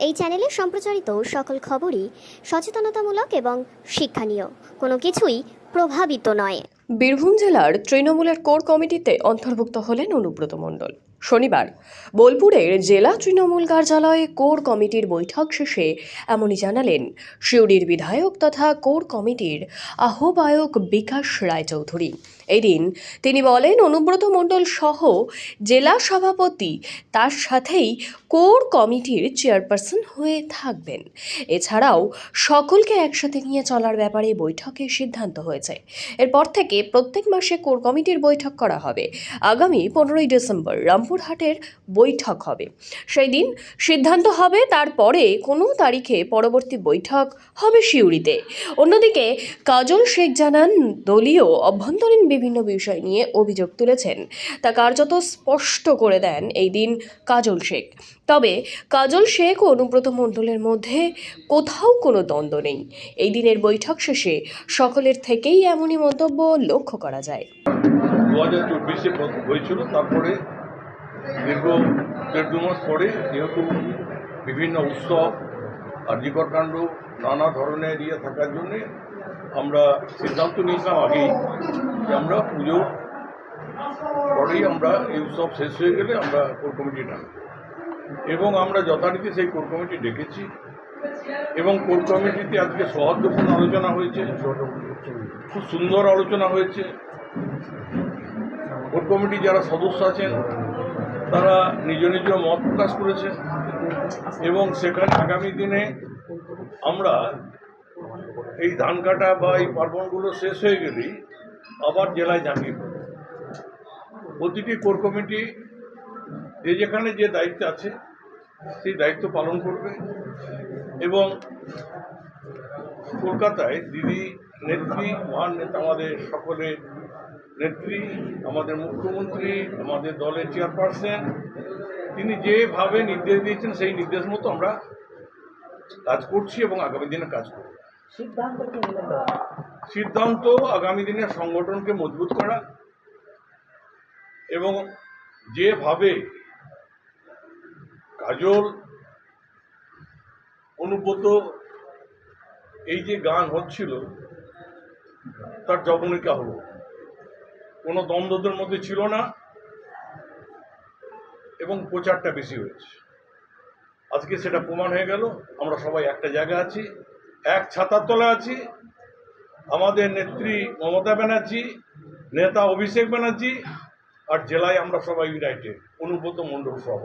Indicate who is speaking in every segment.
Speaker 1: এই চ্যানেলে সম্প্রচারিত সকল খবরই সচেতনতামূলক এবং শিক্ষণীয়, কোনো কিছুই প্রভাবিত নয়।
Speaker 2: বীরভূম জেলার তৃণমূলের কোর কমিটিতে অন্তর্ভুক্ত হলেন অনুব্রত মণ্ডল। শনিবার বোলপুরের জেলা তৃণমূল কার্যালয়ে কোর কমিটির বৈঠক শেষে এমনই জানালেন সিউড়ির বিধায়ক তথা কোর কমিটির আহ্বায়ক বিকাশ রায়চৌধুরী। এদিন তিনি বলেন, অনুব্রত মণ্ডল সহ জেলা সভাপতি তার সাথেই কোর কমিটির চেয়ারপারসন হয়ে থাকবেন। এছাড়াও সকলকে একসাথে নিয়ে চলার ব্যাপারে বৈঠকে সিদ্ধান্ত হয়েছে। এরপর থেকে প্রত্যেক মাসে কোর কমিটির বৈঠক করা হবে। আগামী 15ই ডিসেম্বর রামপুরহাটের বৈঠক হবে, সেই দিন সিদ্ধান্ত হবে। তারপরে কোনো তারিখে পরবর্তী বৈঠক হবে সিউড়িতে। অন্যদিকে কাজল শেখ জানান, দলীয় অভ্যন্তরীণ বিভিন্ন বিষয় নিয়ে অভিযোগ তুলেছেন, তা কার্যত স্পষ্ট করে দেন এই দিন কাজল শেখ। তবে কাজল শেখ ও অনুব্রত মণ্ডলের মধ্যে কোথাও কোনো দ্বন্দ্ব নেই। এই দিনের বৈঠক শেষে সকলের থেকেই এমনই মন্তব্য লক্ষ্য করা যায়।
Speaker 3: 2024-এ হয়েছিল, তারপরে দীর্ঘ 1.5 মাস পরে যেহেতু বিভিন্ন উৎসব আর্যিকর কাণ্ড নানা ধরনের ইয়ে থাকার জন্যে আমরা সিদ্ধান্ত নিয়েছিলাম আগেই যে আমরা পুজোর পরেই আমরা এই উৎসব শেষ হয়ে গেলে আমরা কোর কমিটি ডাকব, এবং আমরা যথারীতি সেই কোর কমিটি ডেকেছি। এবং কোর কমিটিতে আজকে সৌহার্দ্যপূর্ণ আলোচনা হয়েছে, খুব সুন্দর আলোচনা হয়েছে। কোর কমিটি যারা সদস্য আছেন তারা নিজ নিজ মত প্রকাশ করেছে, এবং সেখানে আগামী দিনে আমরা এই ধান কাটা বা এই পার্বণগুলো শেষ হয়ে গেলেই আবার জেলায় জানিয়ে দেব। প্রতিটি কোর কমিটি যে যেখানে যে দায়িত্ব আছে সেই দায়িত্ব পালন করবে। এবং কলকাতায় দিদি নেত্রী, মহান নেতা, আমাদের সকলের নেত্রী, আমাদের মুখ্যমন্ত্রী, আমাদের দলের চেয়ারপারসন, তিনি যেভাবে নির্দেশ দিয়েছেন সেই নির্দেশ মতো আমরা কাজ করছি এবং আগামী দিনে কাজ করব। সিদ্ধান্ত আগামী দিনে সংগঠনকে মজবুত করা, এবং যেভাবে কাজল অনুব্রত এই যে গান হচ্ছিল তার জবনিকা হলো, কোনো দ্বন্দ্বদের মধ্যে ছিল না, এবং প্রচারটা বেশি হয়েছে। আজকে সেটা প্রমাণ হয়ে গেল। আমরা সবাই একটা জায়গায় আছি, এক ছাতার তলে আছি। আমাদের নেত্রী মমতা ব্যানার্জি, নেতা অভিষেক ব্যানার্জি, আর জেলায় আমরা সবাই ইউনাইটেড, অনুব্রত মণ্ডল সহ।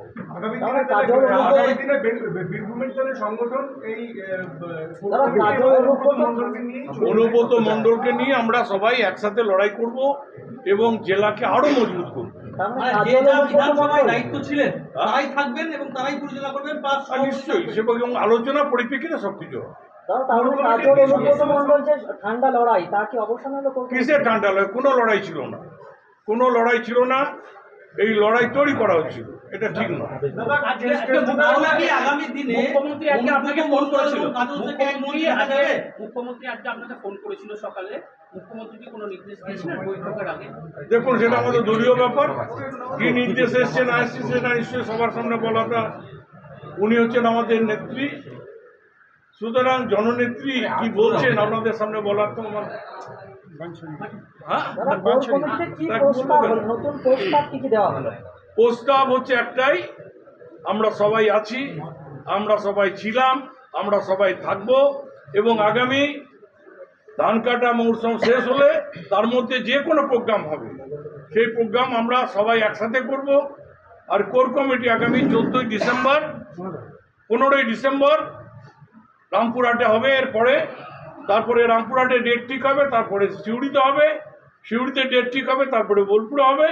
Speaker 3: অনুব্রত মণ্ডলকে নিয়ে আমরা সবাই একসাথে লড়াই করব এবং জেলাকে আরো মজবুত করব।
Speaker 4: দায়িত্ব ছিলেন তারাই থাকবেন এবং তারাই পরিচালনা করবেন।
Speaker 3: নিশ্চয়ই এবং আলোচনা পরিপ্রেক্ষিতে সবকিছু।
Speaker 4: ঠান্ডা লড়াই, তা কি অবসান হলো?
Speaker 3: কিসের ঠান্ডা লড়াই? কোনো লড়াই ছিল না, কোনো লড়াই ছিল না। এই লড়াই তৈরি করা হচ্ছিল, এটা ঠিক নয়।
Speaker 4: আগামী দিনে মুখ্যমন্ত্রী আজকে আপনাকে ফোন করেছিল, মুখ্যমন্ত্রী আজকে আপনাকে ফোন করেছিল সকালে। মুখ্যমন্ত্রী কি কোনো নির্দেশ দিয়েছিলেন বৈঠকের আগে?
Speaker 3: দেখুন, সেটা আমাদের দলীয় ব্যাপার। কি নির্দেশ এসছে না এসছে সেটা নিশ্চয়ই সবার সামনে বলাটা, উনি হচ্ছেন আমাদের নেত্রী, সুতরাং জননেত্রী কি বলছেন আপনাদের সামনে বলার তো আমার প্রস্তাব হচ্ছে একটাই, আমরা সবাই আছি, আমরা সবাই ছিলাম, আমরা সবাই থাকবো, এবং আগামী ধান কাটা মৌসুম শেষ হলে তার মধ্যে যে কোনো প্রোগ্রাম হবে সেই প্রোগ্রাম আমরা সবাই একসাথে করব। আর কোর কমিটি আগামী 14ই ডিসেম্বর 15ই ডিসেম্বর রামপুরহাটে হবে। তারপরে রামপুরহাটে ডেট ঠিক হবে, তারপরে সিউড়িতে হবে, সিউড়িতে ডেট ঠিক হবে, তারপরে বোলপুরে হবে,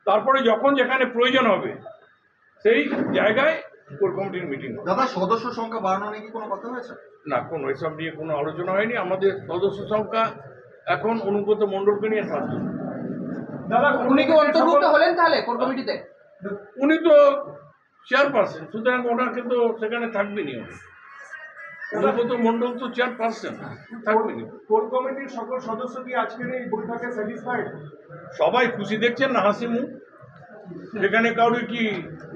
Speaker 3: তারপরে যখন যেখানে প্রয়োজন হবে সেই জায়গায় কোর কমিটির মিটিং হবে।
Speaker 5: দাদা, সদস্য সংখ্যা বাড়ানো নিয়ে কি কোনো কথা হয়েছে?
Speaker 3: না, কোনো এসব নিয়ে কোনো আলোচনা হয়নি। আমাদের সদস্য সংখ্যা এখন অনুব্রত মণ্ডলকে নিয়ে 7 জন।
Speaker 4: দাদা, উনি কি অন্তর্ভুক্ত হলেন তাহলে কোর কমিটিতে?
Speaker 3: উনি তো চেয়ারপারসন, সুতরাং ওনাকে তো সেখানে থাকবেনি। অনুব্রত মণ্ডল তো চেয়ারপারসন, থাকবেনি।
Speaker 6: কোর কমিটির সকল সদস্য কি আজকের এই বৈঠকে স্যাটিসফাইড?
Speaker 3: সবাই খুশি দেখছেন না, হাসি মুখ। এখানে কাউরি কি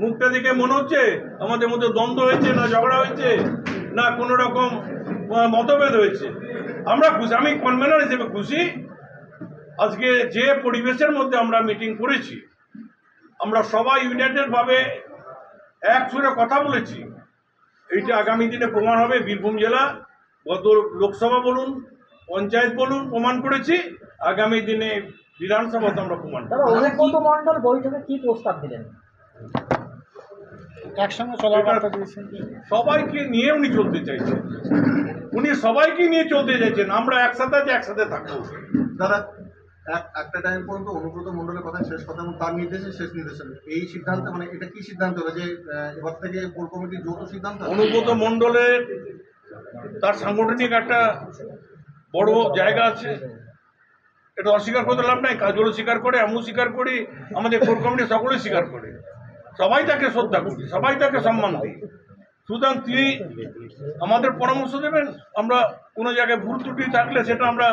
Speaker 3: মুখটা দেখে মনে হচ্ছে আমাদের মধ্যে দ্বন্দ্ব হয়েছে, না ঝগড়া হয়েছে, না কোনো রকম মতভেদ হয়েছে? আমরা খুশি, আমি কনভেনার হিসেবে খুশি। আজকে যে পরিবেশের মধ্যে আমরা মিটিং করেছি, আমরা সবাই ইউনাইটেডভাবে এক সুরে কথা বলেছি। এইটা আগামী দিনে প্রমাণ হবে। বীরভূম জেলা গত লোকসভা বলুন, পঞ্চায়েত বলুন, প্রমাণ করেছি। আগামী দিনে বিধানসভাতে আমরা প্রমাণ করব।
Speaker 6: অনুব্রত মণ্ডল বৈঠকে কি প্রস্তাব দিলেন? একসঙ্গে চলার বার্তা দিয়েছেন।
Speaker 3: সবাইকে নিয়ে উনি চলতে চাইছেন, উনি সবাইকে নিয়ে চলতে চাইছেন। আমরা একসাথে আছি, একসাথে থাকবো।
Speaker 5: দাদা একটা টাইম পর্যন্ত অনুব্রত মণ্ডলের কথা শেষ কথা এবং তার নির্দেশে শেষ নির্দেশন, এই সিদ্ধান্ত মানে এটা কি সিদ্ধান্ত হলো যে এবার থেকে কোর কমিটির যৌথ সিদ্ধান্ত?
Speaker 3: অনুব্রত মণ্ডলের তার সাংগঠনিক একটা বড় জায়গা আছে, এটা অস্বীকার করতে লাভ নাই। কাজলও স্বীকার করে, আমিও স্বীকার করি, আমাদের কোর কমিটি সকলেই স্বীকার করে। সবাই তাকে শ্রদ্ধা করি, সবাই তাকে সম্মান দিই। সুতরাং তিনি আমাদের পরামর্শ দেবেন, আমরা কোনো জায়গায় ভুল ত্রুটি থাকলে সেটা আমরা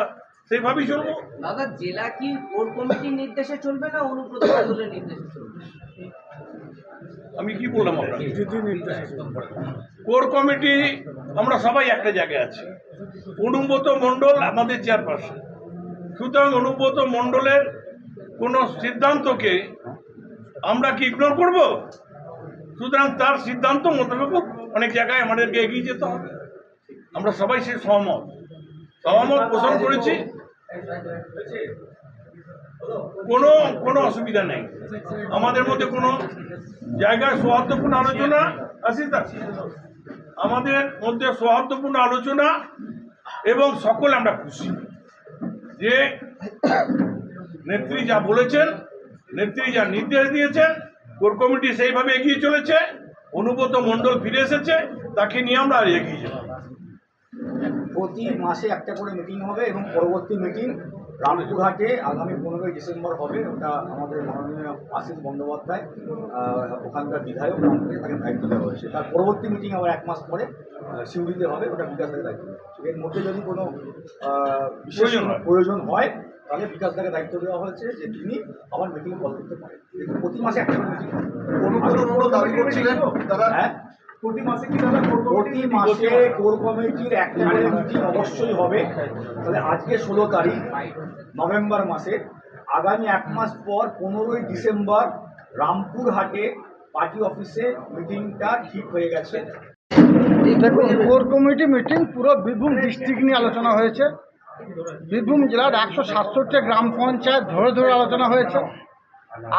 Speaker 3: সেইভাবেই চলবো।
Speaker 7: দাদা, জেলা কি কোর কমিটির নির্দেশে চলবে না অনুব্রত মণ্ডলের নির্দেশে চলবে?
Speaker 3: আমি কি বললাম আপনাকে? কোর কমিটি আমরা সবাই একটা জায়গায় আছি। অনুব্রত মণ্ডল আমাদের চেয়ারপারসন, সুতরাং অনুব্রত মণ্ডলের কোনো সিদ্ধান্তকে আমরা কি ইগনোর করব? সুতরাং তার সিদ্ধান্ত মোতাবেক অনেক জায়গায় আমাদেরকে এগিয়ে যেতে হবে। আমরা সবাই সেই সহমত পোষণ করেছি। কোনো অসুবিধা নেই আমাদের মধ্যে। কোনো জায়গায় সৌহার্দ্যপূর্ণ আলোচনা আমাদের মধ্যে সৌহার্দ্যপূর্ণ আলোচনা, এবং সকলে আমরা খুশি যে নেত্রী যা বলেছেন, নেত্রী যা নির্দেশ দিয়েছেন, কোর কমিটি সেইভাবে এগিয়ে চলেছে। অনুব্রত মণ্ডল ফিরে এসেছে, তাকে নিয়ে আমরা আর এগিয়ে যাব।
Speaker 6: প্রতি মাসে একটা করে মিটিং হবে এবং পরবর্তী মিটিং রামপুরহাটে আগামী 15ই ডিসেম্বর হবে। ওটা আমাদের মাননীয় আশিস বন্দ্যোপাধ্যায় ওখানকার বিধায়ক রামপুরে তাকে দায়িত্ব দেওয়া হয়েছে। তার পরবর্তী মিটিং আবার 1 মাস পরে সিউড়িতে হবে, ওটা বিকাশ দাকে দায়িত্ব দেওয়া হয়েছে। এর মধ্যে যদি কোনো বিশেষ প্রয়োজন হয় তাহলে বিকাশ দাকে দায়িত্ব দেওয়া হয়েছে যে তিনি আবার মিটিং কল করতে পারেন। প্রতি মাসে একটা করে মিটিং হবে।
Speaker 5: অনুব্রত মণ্ডল দাবি করছিলেন দাদা
Speaker 6: প্রতি মাসে কোর কমিটির একটা করে মিটিং অবশ্যই হবে। তাহলে আজকে 16 তারিখ নভেম্বর মাসে, আগামী 1 মাস পর 15ই ডিসেম্বর রামপুরহাটে পার্টি অফিসে মিটিংটা ঠিক হয়ে গেছে।
Speaker 8: দেখুন, কোর কমিটি মিটিং পুরো বীরভূম ডিস্ট্রিক্ট নিয়ে আলোচনা হয়েছে। বীরভূম জেলার 167 গ্রাম পঞ্চায়েত ধরে ধরে আলোচনা হয়েছে।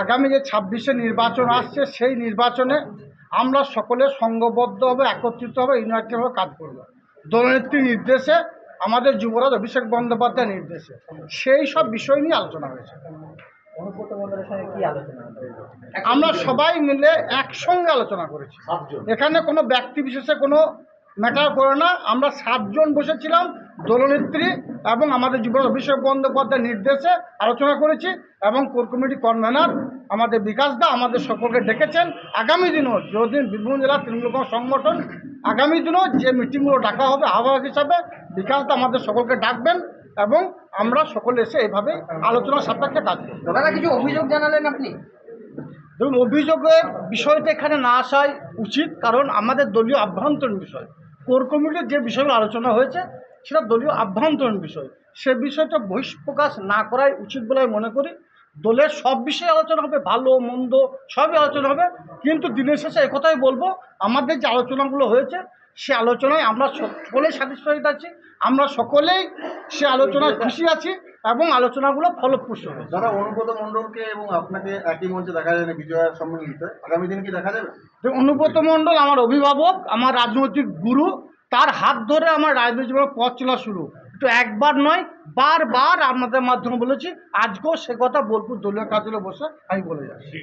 Speaker 8: আগামী যে 26শে নির্বাচন আসছে, সেই নির্বাচনে আমরা সকলে সংঘবদ্ধভাবে একত্রিত হবে, ইউনাইটেডভাবে কাজ করব। দলনেত্রীর নির্দেশে, আমাদের যুবরাজ অভিষেক বন্দ্যোপাধ্যায়ের নির্দেশে সেই সব বিষয় নিয়ে আলোচনা হয়েছে।
Speaker 6: অনুব্রত মণ্ডলের সঙ্গে কি আলোচনা হবে?
Speaker 8: আমরা সবাই মিলে একসঙ্গে আলোচনা করেছি। এখানে কোনো ব্যক্তি বিশেষে কোনো ম্যাটার করে না। আমরা 7 জন বসেছিলাম, দলনেত্রী এবং আমাদের যুবরাজ অভিষেক বন্দ্যোপাধ্যায়ের নির্দেশে আলোচনা করেছি, এবং কোর কমিটি কনভেনার আমাদের বিকাশ দা আমাদের সকলকে ডেকেছেন। আগামী দিনও যদি বীরভূম জেলার তৃণমূল কংগ্রেস সংগঠন আগামী দিনও যে মিটিংগুলো ডাকা হবে আহ্বায়ক হিসাবে বিকাশ দা আমাদের সকলকে ডাকবেন, এবং আমরা সকলে এসে এভাবে আলোচনার সাপেক্ষে কাজ করব।
Speaker 7: দাদা, কিছু অভিযোগ জানালেন আপনি?
Speaker 8: ধরুন, অভিযোগের বিষয়টা এখানে না আসাই উচিত, কারণ আমাদের দলীয় আভ্যন্তরীণ বিষয়। কোর কমিটির যে বিষয়গুলো আলোচনা হয়েছে সেটা দলীয় আভ্যন্তরীণ বিষয়, সে বিষয়টা বহিঃপ্রকাশ না করাই উচিত বলে আমি মনে করি। দলের সব বিষয়ে আলোচনা হবে, ভালো মন্দ সবই আলোচনা হবে, কিন্তু দিনের শেষে একথাই বলবো, আমাদের যে আলোচনাগুলো হয়েছে সে আলোচনায় আমরা সকলেই স্যাটিসফাইড আছি, আমরা সকলেই সে আলোচনায় খুশি আছি, এবং আলোচনাগুলো ফলপ্রসূ হবে।
Speaker 5: যারা অনুব্রত মণ্ডলকে এবং আপনাকে একই মঞ্চে দেখা যায় না বিজয়ের সম্মেলনীতে, আগামী দিন কি দেখা যাবে?
Speaker 8: অনুব্রত মণ্ডল আমার অভিভাবক, আমার রাজনৈতিক গুরু, তার হাত ধরে আমার রাজনৈতিক জীবনের পথ চলা শুরু। তো একবার নয়, বারবার আপনাদের মাধ্যমে বলেছি, আজকেও সে কথা বোলপুর দলীয় কার্যালয়ে বসে আমি বলে যাচ্ছি।